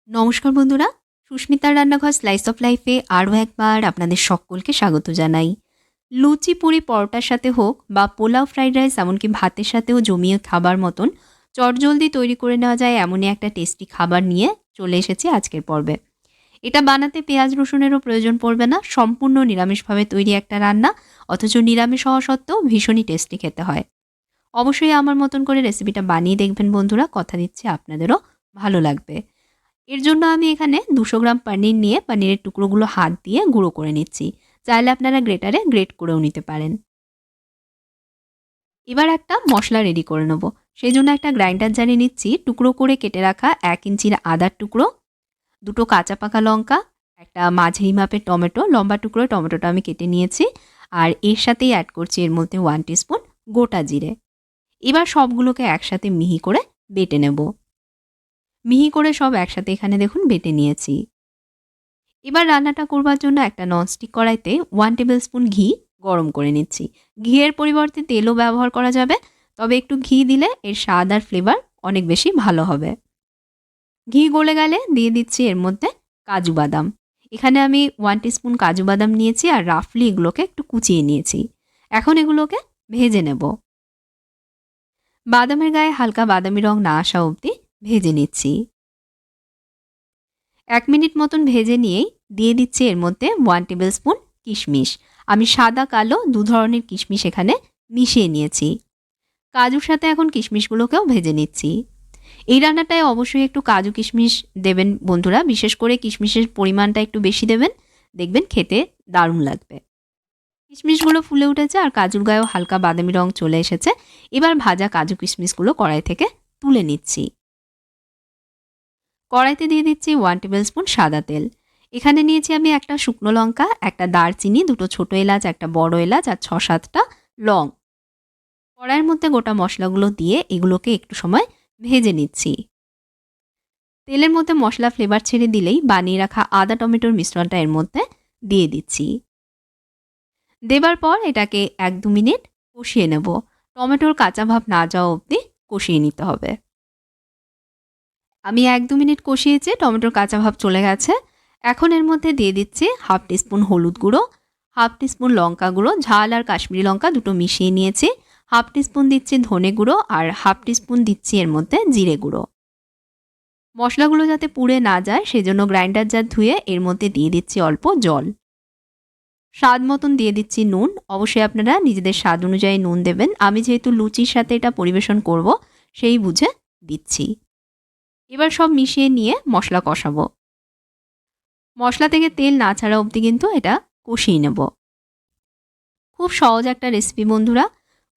নমস্কার বন্ধুরা, সুস্মিতার রান্নাঘর স্লাইস অফ লাইফে আরও একবার আপনাদের সকলকে স্বাগত জানাই। লুচি, পুরি, পরোটার সাথে হোক বা পোলাও, ফ্রাইড রাইস, এমনকি ভাতের সাথেও জমিয়ে খাবার মতন চটজলদি তৈরি করে নেওয়া যায় এমনই একটা টেস্টি খাবার নিয়ে চলে এসেছি আজকের পর্বে। এটা বানাতে পেঁয়াজ রসুনেরও প্রয়োজন পড়বে না, সম্পূর্ণ নিরামিষভাবে তৈরি একটা রান্না, অথচ নিরামিষ হওয়া সত্ত্বেও ভীষণই টেস্টি খেতে হয়। অবশ্যই আমার মতন করে রেসিপিটা বানিয়ে দেখবেন বন্ধুরা, কথা দিচ্ছি আপনাদেরও ভালো লাগবে। এর জন্য আমি এখানে 200 গ্রাম পনির নিয়ে পনিরের টুকরোগুলো হাত দিয়ে গুঁড়ো করে নিচ্ছি। চাইলে আপনারা গ্রেটারে গ্রেট করেও নিতে পারেন। এবার একটা মশলা রেডি করে নেব। সেই জন্য একটা গ্রাইন্ডার জারে নিচ্ছি টুকরো করে কেটে রাখা 1 ইঞ্চির আদার টুকরো, দুটো কাঁচা পাকা লঙ্কা, একটা মাঝারি মাপের টমেটো, লম্বা টুকরো টমেটোটা আমি কেটে নিয়েছি। আর এর সাথেই অ্যাড করছি এর মধ্যে 1 টিস্পুন গোটা জিরে। এবার সবগুলোকে একসাথে মিহি করে বেটে নেব। মিহি করে সব একসাথে এখানে দেখুন বেটে নিয়েছি। এবার রান্নাটা করবার জন্য একটা ননস্টিক কড়াইতে 1 টেবিল স্পুন ঘি গরম করে নিচ্ছি। ঘিয়ের পরিবর্তে তেলও ব্যবহার করা যাবে, তবে একটু ঘি দিলে এর স্বাদ আর ফ্লেভার অনেক বেশি ভালো হবে। ঘি গলে গেলে দিয়ে দিচ্ছি এর মধ্যে কাজু বাদাম। এখানে আমি 1 টিস্পুন কাজু বাদাম নিয়েছি আর রাফলি এগুলোকে একটু কুচিয়ে নিয়েছি। এখন এগুলোকে ভেজে নেব। বাদামের গায়ে হালকা বাদামি রং না আসা অবধি ভেজে নিচ্ছি। 1 মিনিট মতন ভেজে নিয়েই দিয়ে দিচ্ছি এর মধ্যে 1 টেবিল স্পুন কিশমিশ। আমি সাদা কালো দু ধরনের কিশমিশ এখানে মিশিয়ে নিয়েছি। কাজুর সাথে এখন কিশমিশগুলোকেও ভেজে নিচ্ছি। এই রান্নাটায় অবশ্যই একটু কাজু কিশমিশ দেবেন বন্ধুরা, বিশেষ করে কিশমিশের পরিমাণটা একটু বেশি দেবেন, দেখবেন খেতে দারুণ লাগবে। কিশমিশগুলো ফুলে উঠেছে আর কাজুর গায়েও হালকা বাদামি রং চলে এসেছে। এবার ভাজা কাজু কিশমিশগুলো কড়াই থেকে তুলে নিচ্ছি। কড়াইতে দিয়ে দিচ্ছি 1 টেবিল স্পুন সাদা তেল। এখানে নিয়েছি আমি একটা শুকনো লঙ্কা, একটা দারচিনি, দুটো ছোট এলাচ, একটা বড় এলাচ আর 6-7টা লং। কড়াইয়ের মধ্যে গোটা মশলাগুলো দিয়ে এগুলোকে একটু সময় ভেজে নিচ্ছি। তেলের মধ্যে মশলা ফ্লেভার ছেড়ে দিলেই বানিয়ে রাখা আদা টমেটোর মিশ্রণটা এর মধ্যে দিয়ে দিচ্ছি। দেবার পর এটাকে 1-2 মিনিট কষিয়ে নেব। টমেটোর কাঁচা ভাব না যাওয়া অবধি কষিয়ে নিতে হবে। আমি 1-2 মিনিট কষিয়েছি, টমেটোর কাঁচা ভাব চলে গেছে। এখন এর মধ্যে দিয়ে দিচ্ছি 1/2 টিস্পুন হলুদ গুঁড়ো, 1/2 টিস্পুন লঙ্কা গুঁড়ো, ঝাল আর কাশ্মীরি লঙ্কা দুটো মিশিয়ে নিয়েছি, 1/2 টিস্পুন দিচ্ছি ধনে গুঁড়ো আর 1/2 টিস্পুন দিচ্ছি এর মধ্যে জিরে গুঁড়ো। মশলাগুলো যাতে পুড়ে না যায় সেজন্য গ্রাইন্ডার জার ধুয়ে এর মধ্যে দিয়ে দিচ্ছি অল্প জল। স্বাদ মতন দিয়ে দিচ্ছি নুন। অবশ্যই আপনারা নিজেদের স্বাদ অনুযায়ী নুন দেবেন। আমি যেহেতু লুচির সাথে এটা পরিবেশন করব, সেই বুঝে দিচ্ছি। এবার সব মিশিয়ে নিয়ে মশলা কষাবো। মশলা থেকে তেল না ছাড়া অবধি কিন্তু এটা কষিয়ে নেব। খুব সহজ একটা রেসিপি বন্ধুরা,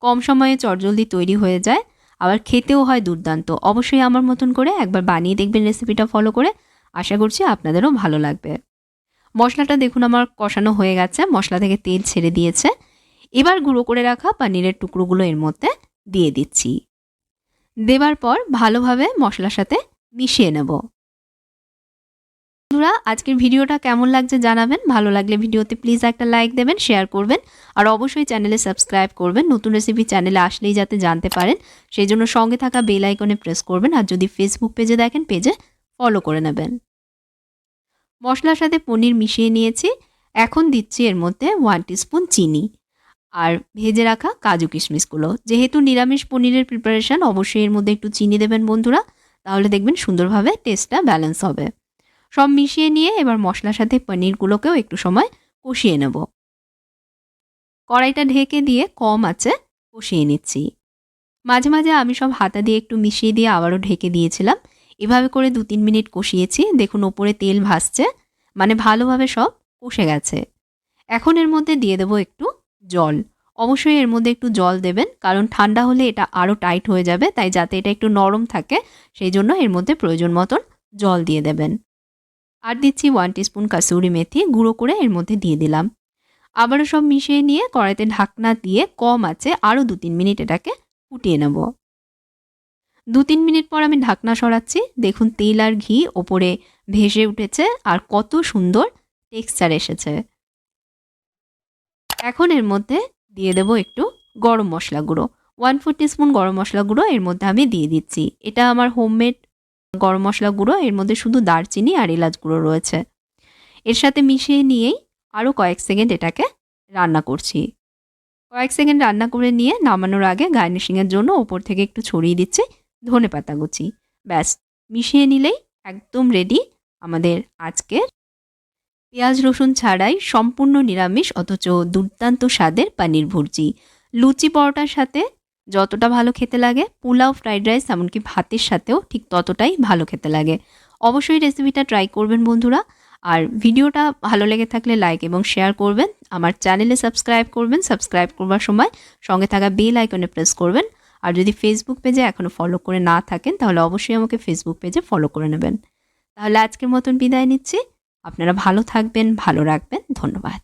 কম সময়ে চটজলদি তৈরি হয়ে যায়, আবার খেতেও হয় দুর্দান্ত। অবশ্যই আমার মতন করে একবার বানিয়ে দেখবেন রেসিপিটা ফলো করে, আশা করছি আপনাদেরও ভালো লাগবে। মশলাটা দেখুন আমার কষানো হয়ে গেছে, মশলা থেকে তেল ছেড়ে দিয়েছে। এবার গুঁড়ো করে রাখা পনিরের টুকরোগুলো এর মধ্যে দিয়ে দিচ্ছি। দেবার পর ভালোভাবে মশলার সাথে মিশিয়ে নেব। বন্ধুরা, আজকের ভিডিওটা কেমন লাগছে জানাবেন। ভালো লাগলে ভিডিওতে প্লিজ একটা লাইক দেবেন, শেয়ার করবেন আর অবশ্যই চ্যানেলে সাবস্ক্রাইব করবেন। নতুন রেসিপি চ্যানেলে আসলেই যাতে জানতে পারেন সেই জন্য সঙ্গে থাকা বেল আইকনে প্রেস করবেন। আর যদি ফেসবুক পেজে দেখেন, পেজে ফলো করে নেবেন। মশলার সাথে পনির মিশিয়ে নিয়েছি। এখন দিচ্ছি এর মধ্যে 1 টিস্পুন চিনি আর ভেজে রাখা কাজু কিশমিশগুলো। যেহেতু নিরামিষ পনিরের প্রিপারেশন, অবশ্যই এর মধ্যে একটু চিনি দেবেন বন্ধুরা, তাহলে দেখবেন সুন্দরভাবে টেস্টটা ব্যালেন্স হবে। সব মিশিয়ে নিয়ে এবার মশলার সাথে পনিরগুলোকেও একটু সময় কষিয়ে নেব। কড়াইটা ঢেকে দিয়ে কম আঁচে কষিয়ে নিচ্ছি। মাঝে মাঝে আমি সব হাতা দিয়ে একটু মিশিয়ে দিয়ে আবারও ঢেকে দিয়েছিলাম। এভাবে করে 2-3 মিনিট কষিয়েছি। দেখুন ওপরে তেল ভাসছে, মানে ভালোভাবে সব কষে গেছে। এখন এর মধ্যে দিয়ে দেবো একটু জল। অবশ্যই এর মধ্যে একটু জল দেবেন, কারণ ঠান্ডা হলে এটা আরও টাইট হয়ে যাবে, তাই যাতে এটা একটু নরম থাকে সেই জন্য এর মধ্যে প্রয়োজন মতন জল দিয়ে দেবেন। আর দিচ্ছি 1 টিস্পুন কাসুরি মেথি গুঁড়ো করে এর মধ্যে দিয়ে দিলাম। আবারও সব মিশিয়ে নিয়ে কড়াইতে ঢাকনা দিয়ে কম আঁচে আরও 2-3 মিনিট এটাকে ফুটিয়ে নেব। 2-3 মিনিট পর আমি ঢাকনা সরাচ্ছি। দেখুন তেল আর ঘি ওপরে ভেসে উঠেছে আর কত সুন্দর টেক্সচার এসেছে। এখন এর মধ্যে দিয়ে দেব একটু গরম মশলা গুঁড়ো। 1/4 টিস্পুন গরম মশলা গুঁড়ো এর মধ্যে আমি দিয়ে দিচ্ছি। এটা আমার হোমমেড গরম মশলা গুঁড়ো, এর মধ্যে শুধু দারচিনি আর এলাচ গুঁড়ো রয়েছে। এর সাথে মিশিয়ে নিয়েই আরও কয়েক সেকেন্ড এটাকে রান্না করছি। কয়েক সেকেন্ড রান্না করে নিয়ে নামানোর আগে গার্নিশিংয়ের জন্য ওপর থেকে একটু ছড়িয়ে দিচ্ছি ধনেপাতা কুচি। ব্যাস, মিশিয়ে নিলেই একদম রেডি আমাদের আজকের পেঁয়াজ রসুন ছাড়াই সম্পূর্ণ নিরামিষ অথচ দুর্দান্ত স্বাদের পানির ভুর্জি। লুচি পরোটার সাথে যতটা ভালো খেতে লাগে, পোলাও, ফ্রাইড রাইস, এমনকি ভাতের সাথেও ঠিক ততটাই ভালো খেতে লাগে। অবশ্যই রেসিপিটা ট্রাই করবেন বন্ধুরা। আর ভিডিওটা ভালো লেগে থাকলে লাইক এবং শেয়ার করবেন। আমার চ্যানেলে সাবস্ক্রাইব করবেন। সাবস্ক্রাইব করবার সময় সঙ্গে থাকা বেল আইকনে প্রেস করবেন। আর যদি ফেসবুক পেজে এখনও ফলো করে না থাকেন তাহলে অবশ্যই আমাকে ফেসবুক পেজে ফলো করে নেবেন। তাহলে আজকের মতন বিদায় নিচ্ছি। আপনারা ভালো থাকবেন, ভালো রাখবেন। ধন্যবাদ।